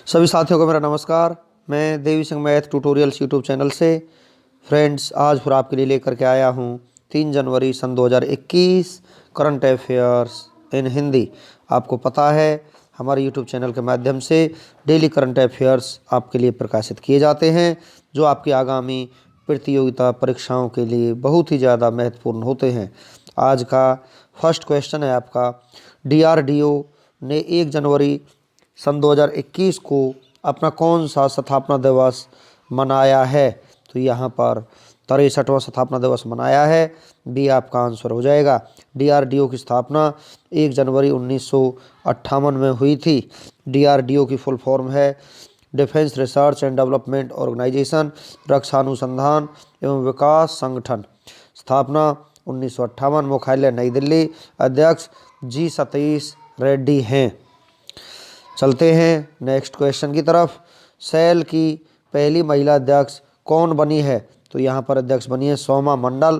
सभी साथियों को मेरा नमस्कार। मैं Devi Singh math tutorials YouTube channel से फ्रेंड्स आज फिर आपके लिए लेकर के आया हूँ 3 जनवरी सन 2021 करंट अफेयर्स इन हिंदी। आपको पता है हमारे यूट्यूब चैनल के माध्यम से डेली करंट अफेयर्स आपके लिए प्रकाशित किए जाते हैं जो आपकी आगामी प्रतियोगिता परीक्षाओं के लिए बहुत ही ज़्यादा महत्वपूर्ण होते हैं। आज का फर्स्ट क्वेश्चन है आपका, DRDO ने 1 जनवरी सन 2021 को अपना कौन सा स्थापना दिवस मनाया है? तो यहाँ पर 63वां स्थापना दिवस मनाया है। बी आपका आंसर हो जाएगा। DRDO की स्थापना 1 जनवरी 1958 में हुई थी। DRDO की फुल फॉर्म है defence research and development organisation, रक्षा अनुसंधान एवं विकास संगठन। स्थापना 1958। मुख्यालय नई दिल्ली। अध्यक्ष जी सतीश रेड्डी हैं। चलते हैं नेक्स्ट क्वेश्चन की तरफ। सेल की पहली महिला अध्यक्ष कौन बनी है? तो यहाँ पर अध्यक्ष बनी है सोमा मंडल।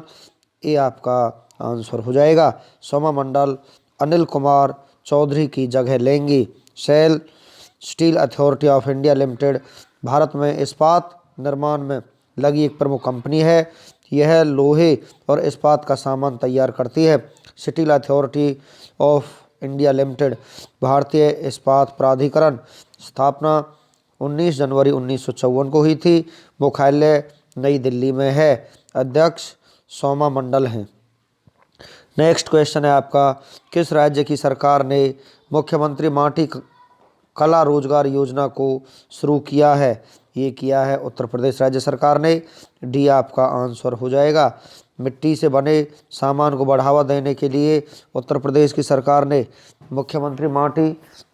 ये आपका आंसर हो जाएगा। सोमा मंडल अनिल कुमार चौधरी की जगह लेंगी। SAIL steel authority of India limited Bharat में इस्पात निर्माण में लगी एक प्रमुख कंपनी है। यह लोहे और इस्पात का सामान तैयार करती है। Steel authority of India limited भारतीय इस्पात प्राधिकरण। स्थापना 19 जनवरी 1954 को हुई थी। मुख्यालय नई दिल्ली में है। अध्यक्ष सोमा मंडल हैं। नेक्स्ट क्वेश्चन है आपका, किस राज्य की सरकार ने मुख्यमंत्री माटी कला रोजगार योजना को शुरू किया है? ये किया है उत्तर प्रदेश राज्य सरकार ने। डी आपका आंसर हो जाएगा। मिट्टी से बने सामान को बढ़ावा देने के लिए उत्तर प्रदेश की सरकार ने मुख्यमंत्री माटी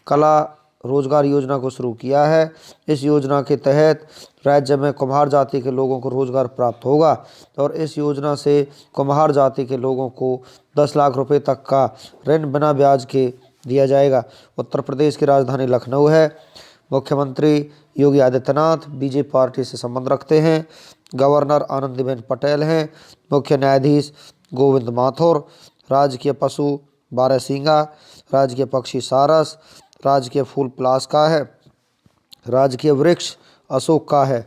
कला रोजगार योजना को शुरू किया है। इस योजना के तहत राज्य में कुम्हार जाति के लोगों को रोजगार प्राप्त होगा और इस योजना से कुम्हार जाति के लोगों को 10 लाख रुपए तक का ऋण बिना ब्याज के दिया जाएगा। उत्तर प्रदेश की राजधानी लखनऊ है। मुख्यमंत्री योगी आदित्यनाथ बीजेपी पार्टी से संबंध रखते हैं। गवर्नर आनंदीबेन पटेल हैं। मुख्य न्यायाधीश गोविंद माथुर। राजकीय पशु बारहसिंगा। राजकीय पक्षी सारस। राजकीय फूल पलाश का है। राजकीय वृक्ष अशोक का है।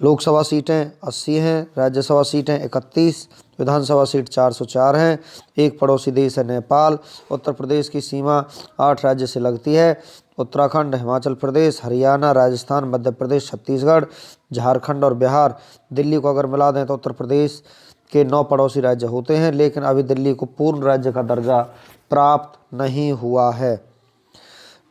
लोकसभा सीटें 80 हैं। राज्यसभा सीटें 31। विधानसभा सीट 404 हैं। एक पड़ोसी देश है नेपाल। उत्तर प्रदेश की सीमा 8 राज्य से लगती है। उत्तराखंड, हिमाचल प्रदेश, हरियाणा, राजस्थान, मध्य प्रदेश, छत्तीसगढ़, झारखंड और बिहार। दिल्ली को अगर मिला दें तो उत्तर प्रदेश के 9 पड़ोसी राज्य होते हैं, लेकिन अभी दिल्ली को पूर्ण राज्य का दर्जा प्राप्त नहीं हुआ है।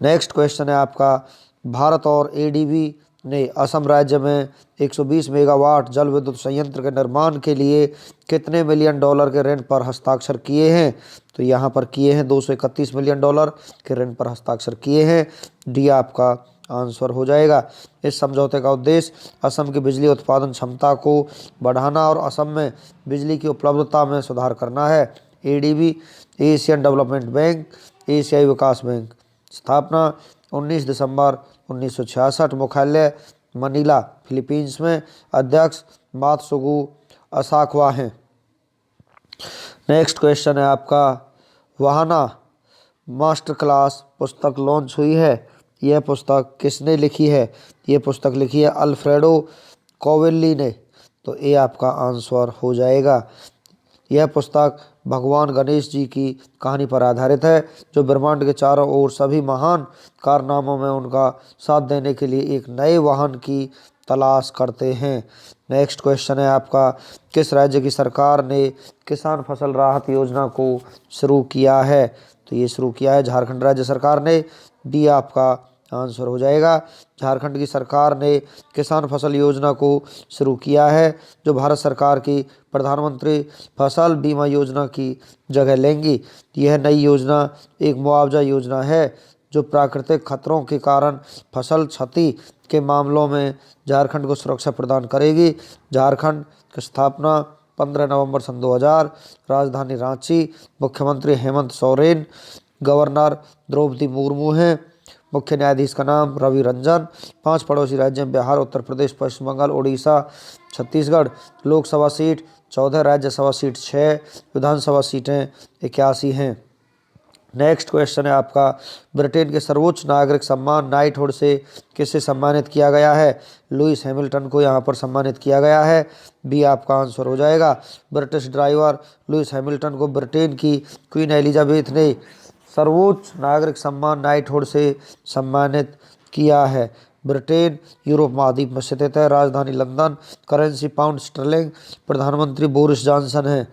नेक्स्ट क्वेश्चन है आपका, भारत और ADB ने असम राज्य में 120 मेगावाट जल विद्युत संयंत्र के निर्माण के लिए कितने मिलियन डॉलर के ऋण पर हस्ताक्षर किए हैं? तो यहाँ पर किए हैं 231 मिलियन डॉलर के ऋण पर हस्ताक्षर किए हैं। डी आपका आंसर हो जाएगा। इस समझौते का उद्देश्य असम की बिजली उत्पादन क्षमता को बढ़ाना और असम में बिजली की उपलब्धता में सुधार करना है। ADB एशियन डेवलपमेंट बैंक, एशियाई विकास बैंक। स्थापना 19 दिसंबर 1966। मुख्यालय मनीला, फिलीपींस में। अध्यक्ष मात्सुगु असाकवा हैं। नेक्स्ट क्वेश्चन है आपका, वाहना मास्टर क्लास पुस्तक लॉन्च हुई है। यह पुस्तक किसने लिखी है? यह पुस्तक लिखी है अल्फ्रेडो कोवेल्ली ने। तो ये आपका आंसर हो जाएगा। यह पुस्तक भगवान गणेश जी की कहानी पर आधारित है, जो ब्रह्मांड के चारों ओर सभी महान कारनामों में उनका साथ देने के लिए एक नए वाहन की तलाश करते हैं। नेक्स्ट क्वेश्चन है आपका, किस राज्य की सरकार ने किसान फसल राहत योजना को शुरू किया है? तो ये शुरू किया है झारखंड राज्य सरकार ने। डी आपका आंसर हो जाएगा। झारखंड की सरकार ने किसान फसल योजना को शुरू किया है, जो भारत सरकार की प्रधानमंत्री फसल बीमा योजना की जगह लेंगी। यह नई योजना एक मुआवजा योजना है जो प्राकृतिक खतरों के कारण फसल क्षति के मामलों में झारखंड को सुरक्षा प्रदान करेगी। झारखंड की स्थापना 15 नवंबर सन 2000। राजधानी रांची। मुख्यमंत्री हेमंत सोरेन। गवर्नर द्रौपदी मुर्मू हैं। मुख्य न्यायाधीश का नाम रवि रंजन। 5 पड़ोसी राज्य बिहार, उत्तर प्रदेश, पश्चिम बंगाल, उड़ीसा, छत्तीसगढ़। लोकसभा सीट 14, राज्यसभा सीट 6, विधानसभा सीटें 81 हैं। नेक्स्ट क्वेश्चन है आपका, ब्रिटेन के सर्वोच्च नागरिक सम्मान नाइटहुड से किसे सम्मानित किया गया है? लुइस हैमिल्टन को यहाँ पर सम्मानित किया गया है। बी आपका आंसर हो जाएगा। ब्रिटिश ड्राइवर लुइस हैमिल्टन को ब्रिटेन की क्वीन एलिजाबेथ ने सर्वोच्च नागरिक सम्मान नाइटहुड से सम्मानित किया है। ब्रिटेन यूरोप महाद्वीप में स्थित है। राजधानी लंदन। Currency pound sterling. प्रधानमंत्री बोरिस जॉनसन है।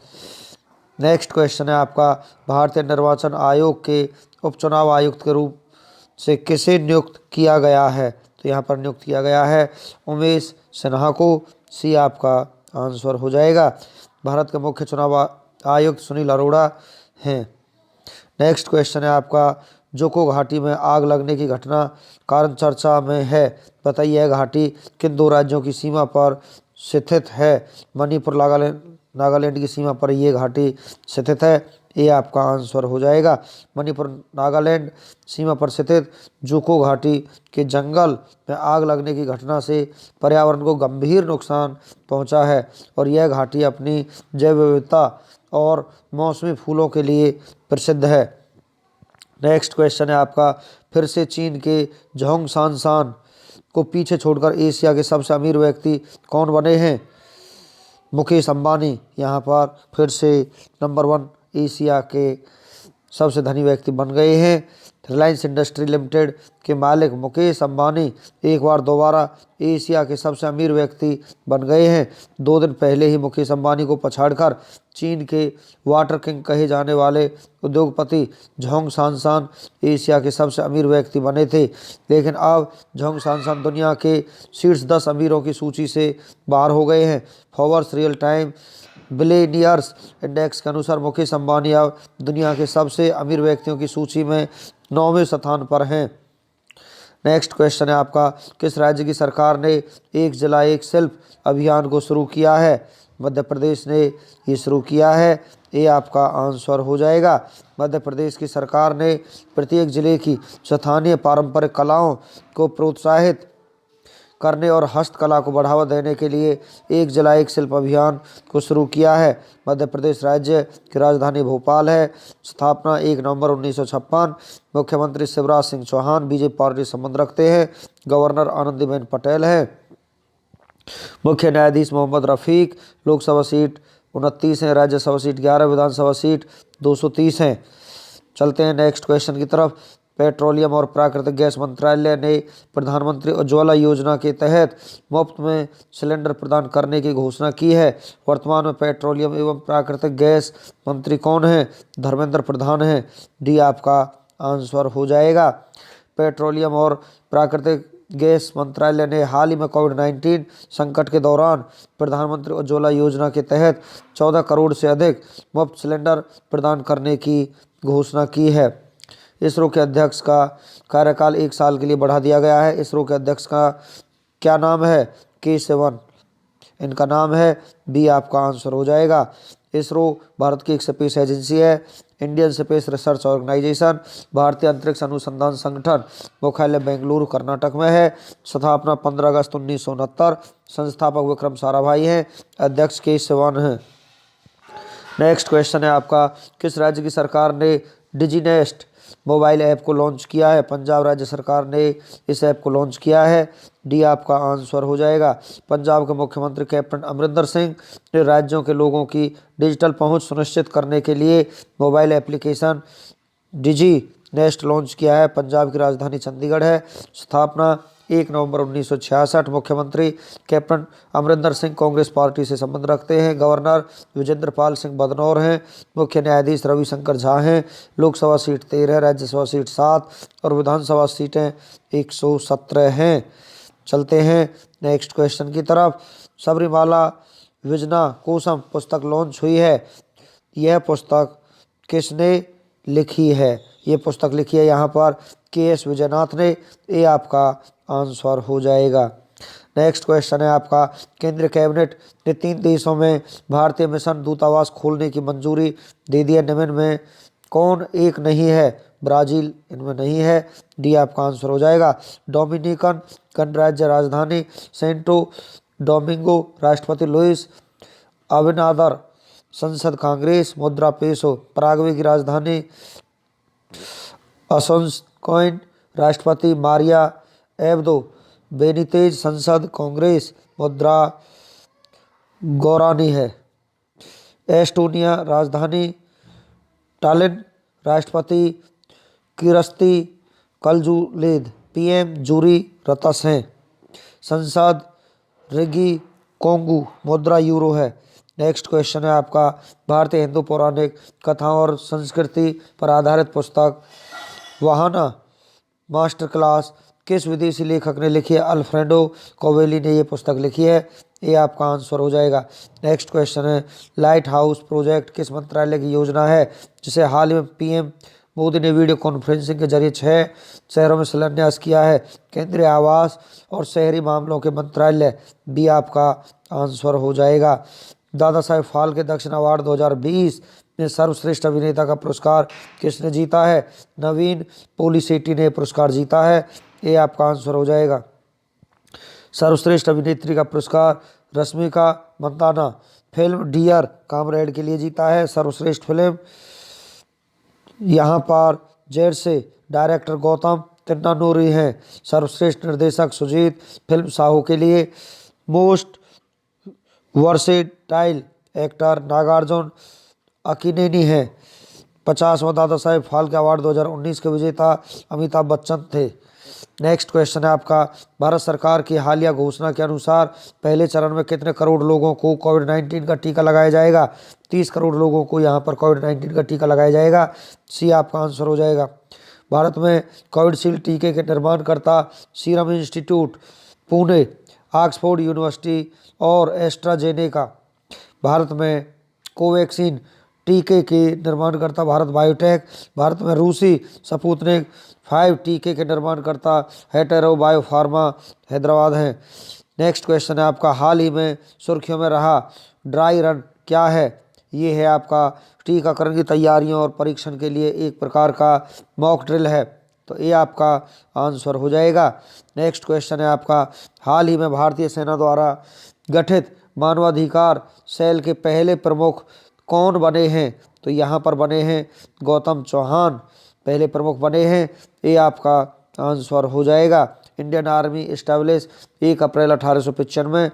नेक्स्ट क्वेश्चन है आपका, भारतीय निर्वाचन आयोग के उपचुनाव आयुक्त के रूप से किसे नियुक्त किया गया है? तो यहाँ पर नियुक्त किया गया है उमेश सिन्हा को। सी आपका आंसर हो जाएगा। भारत के मुख्य चुनाव आयुक्त सुनील अरोड़ा हैं। नेक्स्ट क्वेश्चन है आपका, जोको घाटी में आग लगने की घटना कारण चर्चा में है, बताइए यह घाटी किन दो राज्यों की सीमा पर स्थित है? मणिपुर नागालैंड की सीमा पर ये घाटी स्थित है। ये आपका आंसर हो जाएगा। मणिपुर नागालैंड सीमा पर स्थित जोको घाटी के जंगल में आग लगने की घटना से पर्यावरण को गंभीर नुकसान पहुंचा है और यह घाटी अपनी जैव विविधता और मौसमी फूलों के लिए प्रसिद्ध है। नेक्स्ट क्वेश्चन है आपका, फिर से चीन के झोंग सांसान को पीछे छोड़कर एशिया के सबसे अमीर व्यक्ति कौन बने हैं? मुकेश अंबानी यहाँ पर फिर से नंबर 1 एशिया के सबसे धनी व्यक्ति बन गए हैं। रिलायंस इंडस्ट्री लिमिटेड के मालिक मुकेश अंबानी एक बार दोबारा एशिया के सबसे अमीर व्यक्ति बन गए हैं। 2 दिन पहले ही मुकेश अंबानी को पछाड़कर चीन के वाटर किंग कहे जाने वाले उद्योगपति झोंग सांसान एशिया के सबसे अमीर व्यक्ति बने थे, लेकिन अब झोंग सांसान दुनिया के शीर्ष 10 अमीरों की सूची से बाहर हो गए हैं। Forbes real time billionaires index के अनुसार मुकेश अंबानी अब दुनिया के सबसे अमीर व्यक्तियों की सूची में 9वें स्थान पर हैं। नेक्स्ट क्वेश्चन है आपका, किस राज्य की सरकार ने एक जिला एक शिल्प अभियान को शुरू किया है? मध्य प्रदेश ने ये शुरू किया है। ये आपका आंसर हो जाएगा। मध्य प्रदेश की सरकार ने प्रत्येक जिले की स्थानीय पारंपरिक कलाओं को प्रोत्साहित करने और हस्तकला को बढ़ावा देने के लिए एक जिला एक शिल्प अभियान को शुरू किया है। मध्य प्रदेश राज्य की राजधानी भोपाल है। स्थापना 1 नवंबर 1956। मुख्यमंत्री शिवराज सिंह चौहान बीजेपी पार्टी से संबंध रखते हैं। गवर्नर आनंदीबेन पटेल है। मुख्य न्यायाधीश मोहम्मद रफीक। लोकसभा सीट 29 है। राज्यसभा सीट 11। विधानसभा सीट 230 हैं। चलते हैं नेक्स्ट क्वेश्चन की तरफ। पेट्रोलियम और प्राकृतिक गैस मंत्रालय ने प्रधानमंत्री उज्ज्वला योजना के तहत मुफ्त में सिलेंडर प्रदान करने की घोषणा की है। वर्तमान में पेट्रोलियम एवं प्राकृतिक गैस मंत्री कौन है? धर्मेंद्र प्रधान हैं। डी आपका आंसर हो जाएगा। पेट्रोलियम और प्राकृतिक गैस मंत्रालय ने हाल ही में कोविड-19 संकट के दौरान प्रधानमंत्री उज्ज्वला योजना के तहत 14 करोड़ से अधिक मुफ्त सिलेंडर प्रदान करने की घोषणा की है। इसरो के अध्यक्ष का कार्यकाल 1 साल के लिए बढ़ा दिया गया है। इसरो के अध्यक्ष का क्या नाम है? के सिवन इनका नाम है। बी आपका आंसर हो जाएगा। इसरो भारत की एक स्पेस एजेंसी है। इंडियन स्पेस रिसर्च ऑर्गेनाइजेशन भारतीय अंतरिक्ष अनुसंधान संगठन मुख्यालय बेंगलुरु कर्नाटक में है। स्थापना 15 अगस्त 1969। संस्थापक विक्रम साराभाई हैं। अध्यक्ष के सिवन हैं। नेक्स्ट क्वेश्चन है आपका, किस राज्य की सरकार ने डिजीनेस्ट मोबाइल ऐप को लॉन्च किया है? पंजाब राज्य सरकार ने इस ऐप को लॉन्च किया है। डी आपका आंसर हो जाएगा। पंजाब के मुख्यमंत्री कैप्टन अमरिंदर सिंह ने राज्यों के लोगों की डिजिटल पहुंच सुनिश्चित करने के लिए मोबाइल एप्लीकेशन डिजी नेस्ट लॉन्च किया है। पंजाब की राजधानी चंडीगढ़ है। स्थापना 1 नवंबर 1966। मुख्यमंत्री कैप्टन अमरिंदर सिंह कांग्रेस पार्टी से संबंध रखते हैं। गवर्नर विजेंद्र पाल सिंह बदनौर हैं। मुख्य न्यायाधीश रविशंकर झा हैं। लोकसभा सीट 13, राज्यसभा सीट 7 और विधानसभा सीटें 117 हैं। चलते हैं नेक्स्ट क्वेश्चन की तरफ। सबरीमाला विजना कोसम पुस्तक लॉन्च हुई है। यह पुस्तक किसने लिखी है? ये पुस्तक लिखी है यहाँ पर के.एस. विजयनाथ ने। ये आपका आंसर हो जाएगा। नेक्स्ट क्वेश्चन है आपका, केंद्रीय कैबिनेट ने 3 देशों में भारतीय मिशन दूतावास खोलने की मंजूरी दे दी है। निम्न में कौन एक नहीं है? ब्राज़ील इनमें नहीं है। डी आपका आंसर हो जाएगा। डोमिनिकन गणराज्य राजधानी सेंटो डोमिंगो। राष्ट्रपति लुइस अबिनादर। संसद कांग्रेस। मुद्रा पेसो। पराग्वे की राजधानी असोंस कोइन, राष्ट्रपति मारिया एब्दो बेनितेज, संसद कांग्रेस मुद्रा गौरानी है। एस्टोनिया राजधानी टालिन, राष्ट्रपति किरस्ती कलजुलेद, पीएम जूरी रतस हैं। संसद रिगी कोंगू, मुद्रा यूरो है। नेक्स्ट क्वेश्चन है आपका, भारतीय हिंदू पौराणिक कथाओं और संस्कृति पर आधारित पुस्तक वाहना मास्टर क्लास किस विदेशी लेखक ने लिखी है? अल्फ्रेडो कोवेली ने ये पुस्तक लिखी है। ये आपका आंसर हो जाएगा। नेक्स्ट क्वेश्चन है, लाइट हाउस प्रोजेक्ट किस मंत्रालय की योजना है जिसे हाल ही में पीएम मोदी ने वीडियो कॉन्फ्रेंसिंग के जरिए 6 शहरों में शिलान्यास किया है? केंद्रीय आवास और शहरी मामलों के मंत्रालय भी आपका आंसर हो जाएगा। दादा साहेब फाल्के दक्षिण अवार्ड 2020 में सर्वश्रेष्ठ अभिनेता का पुरस्कार किसने जीता है? नवीन पोलिसेटी ने पुरस्कार जीता है। ये आपका आंसर हो जाएगा। सर्वश्रेष्ठ अभिनेत्री का पुरस्कार Rashmika Mandanna film dear comrade के लिए जीता है। सर्वश्रेष्ठ फिल्म यहाँ पर जेड से डायरेक्टर गौतम तिन्नानूरी हैं। सर्वश्रेष्ठ निर्देशक सुजीत फिल्म साहू के लिए। Most versatile actor Nagarjuna Akkineni हैं। 50वां दादा साहेब फाल्के अवार्ड 2019 के विजेता अमिताभ बच्चन थे। नेक्स्ट क्वेश्चन है आपका, भारत सरकार की हालिया घोषणा के अनुसार पहले चरण में कितने करोड़ लोगों को कोविड-19 का टीका लगाया जाएगा? 30 करोड़ लोगों को यहाँ पर कोविड-19 का टीका लगाया जाएगा। सी आपका आंसर हो जाएगा। भारत में कोविडशील्ड टीके के निर्माणकर्ता serum institute Pune, Oxford university और एस्ट्राजेनेका। भारत में कोवैक्सीन टीके के निर्माणकर्ता भारत बायोटेक। भारत में रूसी स्पुतनिक 5 टीके के निर्माणकर्ता हेटेरो बायोफार्मा हैदराबाद हैं। नेक्स्ट क्वेश्चन है आपका, हाल ही में सुर्खियों में रहा ड्राई रन क्या है? ये है आपका टीकाकरण की तैयारियों और परीक्षण के लिए एक प्रकार का मॉक ड्रिल है। तो ये आपका आंसर हो जाएगा। नेक्स्ट क्वेश्चन है आपका, हाल ही में भारतीय सेना द्वारा गठित मानवाधिकार सेल के पहले प्रमुख कौन बने हैं? तो यहाँ पर बने हैं गौतम चौहान पहले प्रमुख बने हैं। ये आपका आंसर हो जाएगा। इंडियन आर्मी इस्टेब्लिश 1 अप्रैल 1895।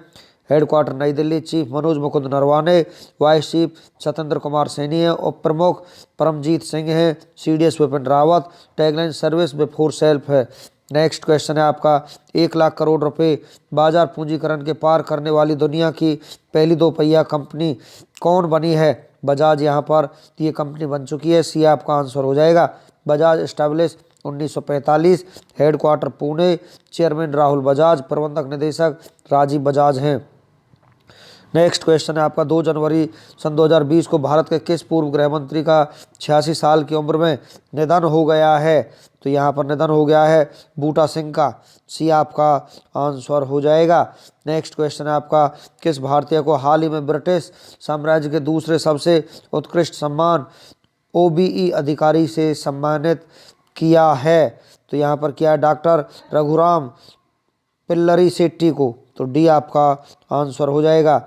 हेडक्वार्टर नई Delhi. Chief Manoj Mukund Naravane. Vice chief Satyendra Kumar Saini है। उप प्रमुख परमजीत सिंह हैं। CDS Vipin Rawat. Tagline service before self है। नेक्स्ट क्वेश्चन है आपका, 1 लाख करोड़ रुपए बाजार पूंजीकरण के पार करने वाली दुनिया की पहली 2 पहिया कंपनी कौन बनी है? बजाज यहाँ पर ये कंपनी बन चुकी है। सी आपका आंसर हो जाएगा। Bajaj establish 1945। Headquarter Pune. Chairman Rahul Bajaj. प्रबंधक निदेशक राजीव बजाज हैं। नेक्स्ट क्वेश्चन है आपका, 2 जनवरी सन 2020 को भारत के किस पूर्व गृह मंत्री का 86 साल की उम्र में निधन हो गया है? तो यहाँ पर निधन हो गया है बूटा सिंह का। सी आपका आंसर हो जाएगा। नेक्स्ट क्वेश्चन है आपका, किस भारतीय को हाल ही में ब्रिटिश साम्राज्य के दूसरे सबसे उत्कृष्ट सम्मान ओबीई अधिकारी से सम्मानित किया है? तो यहाँ पर किया है डॉक्टर रघुराम पिल्लरी सेट्टी को। तो डी आपका आंसर हो जाएगा।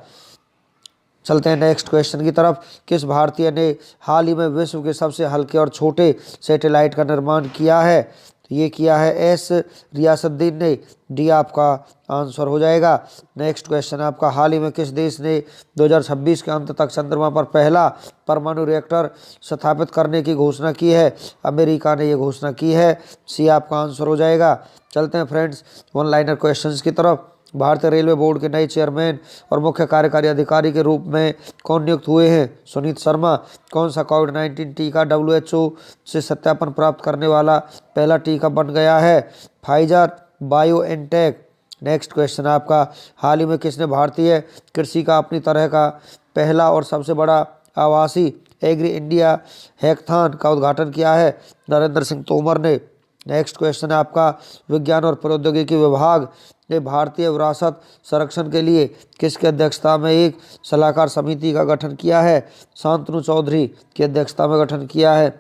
चलते हैं नेक्स्ट क्वेश्चन की तरफ। किस भारतीय ने हाल ही में विश्व के सबसे हल्के और छोटे सैटेलाइट का निर्माण किया है? तो ये किया है एस रियासुद्दीन ने। डी आपका आंसर हो जाएगा। नेक्स्ट क्वेश्चन आपका, हाल ही में किस देश ने 2026 के अंत तक चंद्रमा पर पहला परमाणु रिएक्टर स्थापित करने की घोषणा की है? अमेरिका ने ये घोषणा की है। सी आपका आंसर हो जाएगा। चलते हैं फ्रेंड्स वन लाइनर क्वेश्चंस की तरफ। भारतीय रेलवे बोर्ड के नए चेयरमैन और मुख्य कार्यकारी अधिकारी के रूप में कौन नियुक्त हुए हैं? सुनीत शर्मा। कौन सा कोविड-19 टीका WHO से सत्यापन प्राप्त करने वाला पहला टीका बन गया है? Pfizer BioNTech. नेक्स्ट क्वेश्चन आपका, हाल ही में किसने भारतीय कृषि का अपनी तरह का पहला और सबसे बड़ा आभासी एग्री इंडिया हैकाथॉन का उद्घाटन किया है? नरेंद्र सिंह तोमर ने। नेक्स्ट क्वेश्चन है आपका, विज्ञान और प्रौद्योगिकी विभाग ने भारतीय विरासत संरक्षण के लिए किसकी अध्यक्षता में एक सलाहकार समिति का गठन किया है? शांतनु चौधरी की अध्यक्षता में गठन किया है।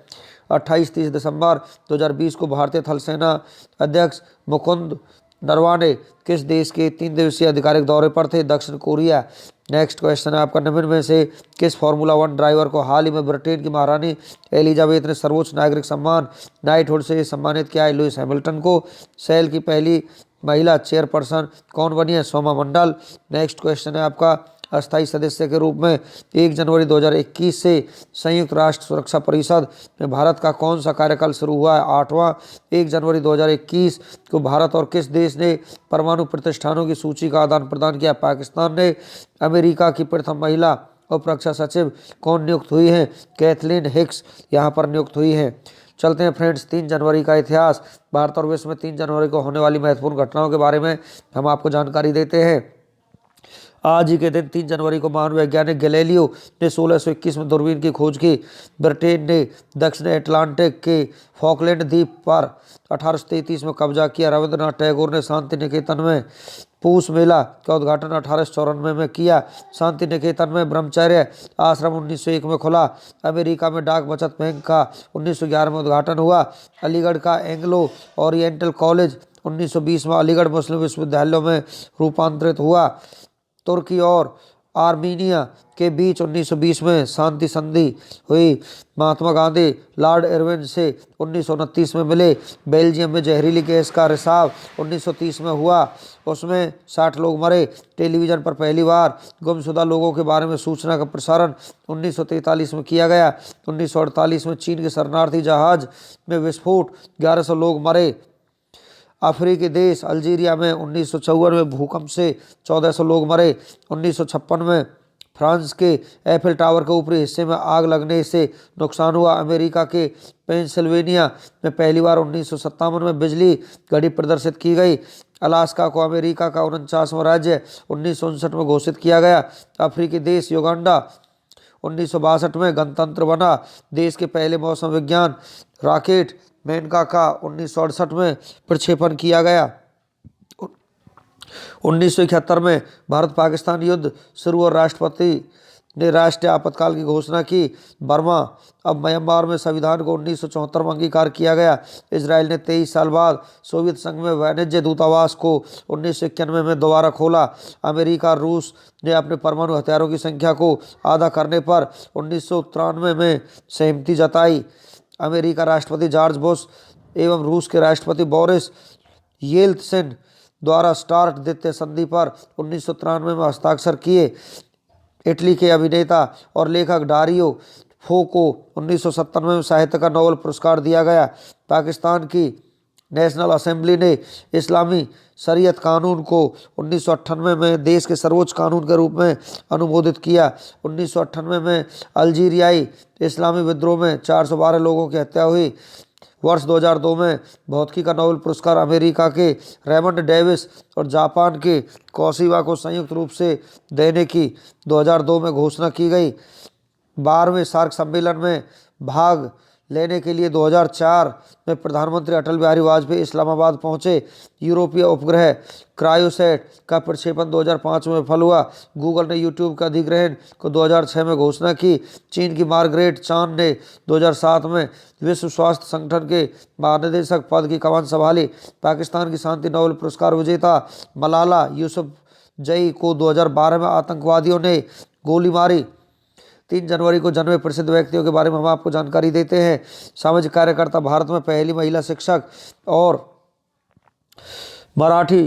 28-30 दिसंबर 2020 को भारतीय थल सेना अध्यक्ष मुकुंद नरवाने किस देश के 3 दिवसीय आधिकारिक दौरे पर थे? दक्षिण कोरिया। नेक्स्ट क्वेश्चन है आपका, निम्न में से किस फार्मूला 1 ड्राइवर को हाल ही में ब्रिटेन की महारानी एलिजाबेथ ने सर्वोच्च नागरिक सम्मान नाइटहुड से सम्मानित किया है? लुइस हैमिल्टन को। सेल की पहली महिला चेयरपर्सन कौन बनी है? सोमा मंडल। नेक्स्ट क्वेश्चन है आपका, अस्थायी सदस्य के रूप में 1 जनवरी 2021 से संयुक्त राष्ट्र सुरक्षा परिषद में भारत का कौन सा कार्यकाल शुरू हुआ है? 8वां। 1 जनवरी 2021 को भारत और किस देश ने परमाणु प्रतिष्ठानों की सूची का आदान प्रदान किया? पाकिस्तान ने। अमेरिका की प्रथम महिला उप रक्षा सचिव कौन नियुक्त हुई हैं? कैथलीन हिक्स यहाँ पर नियुक्त हुई हैं। चलते हैं फ्रेंड्स 3 जनवरी का इतिहास। भारत और विश्व में 3 जनवरी को होने वाली महत्वपूर्ण घटनाओं के बारे में हम आपको जानकारी देते हैं। आज ही के दिन 3 जनवरी को महान वैज्ञानिक गैलीलियो ने 1621 में दूरबीन की खोज की। ब्रिटेन ने दक्षिण अटलांटिक के फॉकलैंड द्वीप पर 1833 में कब्जा किया। रविंद्रनाथ टैगोर ने शांति निकेतन में पूस मेला का उद्घाटन 1894 में किया। शांति निकेतन में ब्रह्मचर्य आश्रम 1901 में खुला। अमेरिका में डाक बचत बैंक का 1911 में उद्घाटन हुआ। अलीगढ़ का एंग्लो ओरिएंटल कॉलेज 1920 में अलीगढ़ मुस्लिम विश्वविद्यालय में रूपांतरित हुआ। तुर्की और आर्मीनिया के बीच 1920 में शांति संधि हुई। महात्मा गांधी लॉर्ड इरविन से 1929 में मिले। बेल्जियम में जहरीली गैस का रिसाव 1930 में हुआ, उसमें 60 लोग मरे। टेलीविज़न पर पहली बार गुमशुदा लोगों के बारे में सूचना का प्रसारण 1943 में किया गया। 1948 में चीन के शरणार्थी जहाज में विस्फोट, 1100 लोग मरे। अफ्रीकी देश अल्जीरिया में 1954 में भूकंप से 1400 लोग मरे। 1956 में फ्रांस के एफिल टावर के ऊपरी हिस्से में आग लगने से नुकसान हुआ। अमेरिका के पेंसिल्वेनिया में पहली बार 1957 में बिजली घड़ी प्रदर्शित की गई। अलास्का को अमेरिका का 49वां राज्य 1959 में घोषित किया गया। अफ्रीकी देश युगांडा 1962 में गणतंत्र बना। देश के पहले मौसम विज्ञान रॉकेट मेनका का 1968 में प्रक्षेपण किया गया। 1971 में भारत पाकिस्तान युद्ध शुरू और राष्ट्रपति ने राष्ट्रीय आपातकाल की घोषणा की। बर्मा अब म्यांमार में संविधान को 1974 में अंगीकार किया गया। इजराइल ने 23 साल बाद सोवियत संघ में वाणिज्य दूतावास को 1991 में दोबारा खोला। अमेरिका और रूस ने अपने परमाणु हथियारों की संख्या को आधा करने पर 1993 में सहमति जताई। अमेरिका राष्ट्रपति जॉर्ज बुश एवं रूस के राष्ट्रपति बोरिस येल्त्सिन द्वारा स्टार्ट द्वितीय संधि पर 1993 में हस्ताक्षर किए। इटली के अभिनेता और लेखक डारियो फो को 1997 में साहित्य का नोबेल पुरस्कार दिया गया। पाकिस्तान की नेशनल असेंबली ने इस्लामी शरीयत कानून को 1998 में देश के सर्वोच्च कानून के रूप में अनुमोदित किया। 1998 में अल्जीरियाई इस्लामी विद्रोह में 412 लोगों की हत्या हुई। वर्ष 2002 में भौतिकी का नोबेल पुरस्कार अमेरिका के रेमंड डेविस और जापान के कोशिवा को संयुक्त रूप से देने की 2002 में घोषणा की गई। 12वें सार्क सम्मेलन में भाग लेने के लिए 2004 में प्रधानमंत्री अटल बिहारी वाजपेयी इस्लामाबाद पहुंचे। यूरोपीय उपग्रह क्रायोसैट का प्रक्षेपण 2005 में विफल हुआ। गूगल ने यूट्यूब का अधिग्रहण को 2006 में घोषणा की। चीन की मार्गरेट चान ने 2007 में विश्व स्वास्थ्य संगठन के महानिदेशक पद की कमान संभाली। पाकिस्तान की शांति नोबेल पुरस्कार विजेता मलाला यूसुफजई को 2012 में आतंकवादियों ने गोली मारी। 3 जनवरी को जन्मे प्रसिद्ध व्यक्तियों के बारे में हम आपको जानकारी देते हैं। सामाजिक कार्यकर्ता, भारत में पहली महिला शिक्षक और मराठी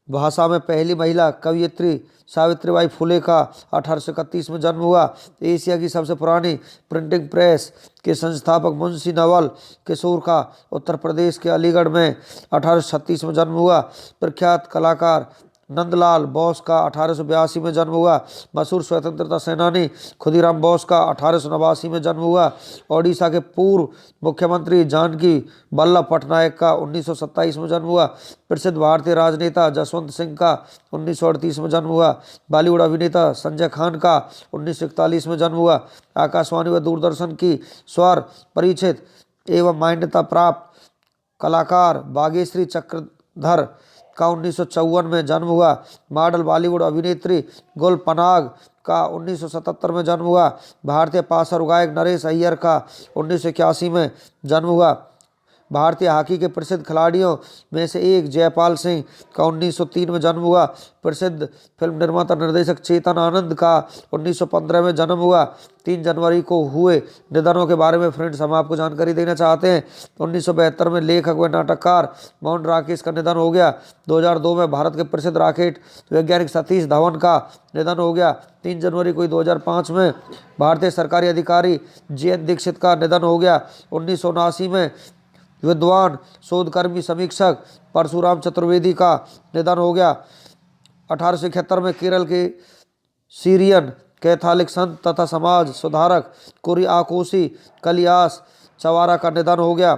भाषा में पहली महिला कवयित्री सावित्रीबाई फुले का 1831 में जन्म हुआ। एशिया की सबसे पुरानी प्रिंटिंग प्रेस के संस्थापक मुंशी नवल किशोर का उत्तर प्रदेश के अलीगढ़ में 1836 में जन्म हुआ। प्रख्यात कलाकार नंदलाल बोस का 1882 में जन्म हुआ। मशहूर स्वतंत्रता सेनानी खुदीराम बोस का 1889 में जन्म हुआ। ओडिशा के पूर्व मुख्यमंत्री जानकी वल्लभ पटनायक का 1927 में जन्म हुआ। प्रसिद्ध भारतीय राजनेता जसवंत सिंह का 1938 में जन्म हुआ। बॉलीवुड अभिनेता संजय खान का 1941 में जन्म हुआ। आकाशवाणी व दूरदर्शन की स्वर परिचित एवं मान्यता प्राप्त कलाकार बागेश्वरी चक्रधर का 1954 में जन्म हुआ। मॉडल बॉलीवुड अभिनेत्री गुल पनाग का 1977 में जन्म हुआ। भारतीय पार्श्व गायक नरेश अय्यर का 1981 में जन्म हुआ। भारतीय हॉकी के प्रसिद्ध खिलाड़ियों में से एक जयपाल सिंह का 1903 में जन्म हुआ। प्रसिद्ध फिल्म निर्माता निर्देशक चेतन आनंद का 1915 में जन्म हुआ। 3 जनवरी को हुए निधनों के बारे में फ्रेंड्स हम आपको जानकारी देना चाहते हैं। 1972 में लेखक व नाटककार मोहन राकेश का निधन हो गया। 2002 में भारत के प्रसिद्ध रॉकेट वैज्ञानिक सतीश धवन का निधन हो गया। 3 जनवरी को 2005 में भारतीय सरकारी अधिकारी JN दीक्षित का निधन हो गया। 1979 में विद्वान शोधकर्मी समीक्षक परशुराम चतुर्वेदी का निधन हो गया। 1871 में केरल के सीरियन कैथोलिक संत तथा समाज सुधारक कुरियाकोसी कलियास चवारा का निधन हो गया।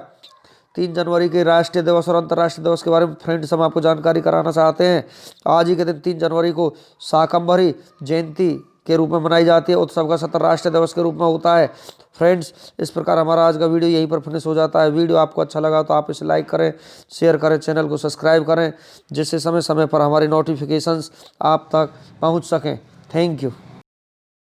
3 जनवरी के राष्ट्रीय दिवस और अंतर्राष्ट्रीय दिवस के बारे में फ्रेंड्स हम आपको जानकारी कराना चाहते हैं। आज ही के दिन 3 जनवरी को शाकंभरी जयंती के रूप में मनाई जाती है। उत्सव का सत्र राष्ट्रीय दिवस के रूप में होता है। फ्रेंड्स, इस प्रकार हमारा आज का वीडियो यहीं पर फिनिश हो जाता है। वीडियो आपको अच्छा लगा तो आप इसे लाइक करें, शेयर करें, चैनल को सब्सक्राइब करें, जिससे समय समय पर हमारी नोटिफिकेशंस आप तक पहुंच सकें। Thank you.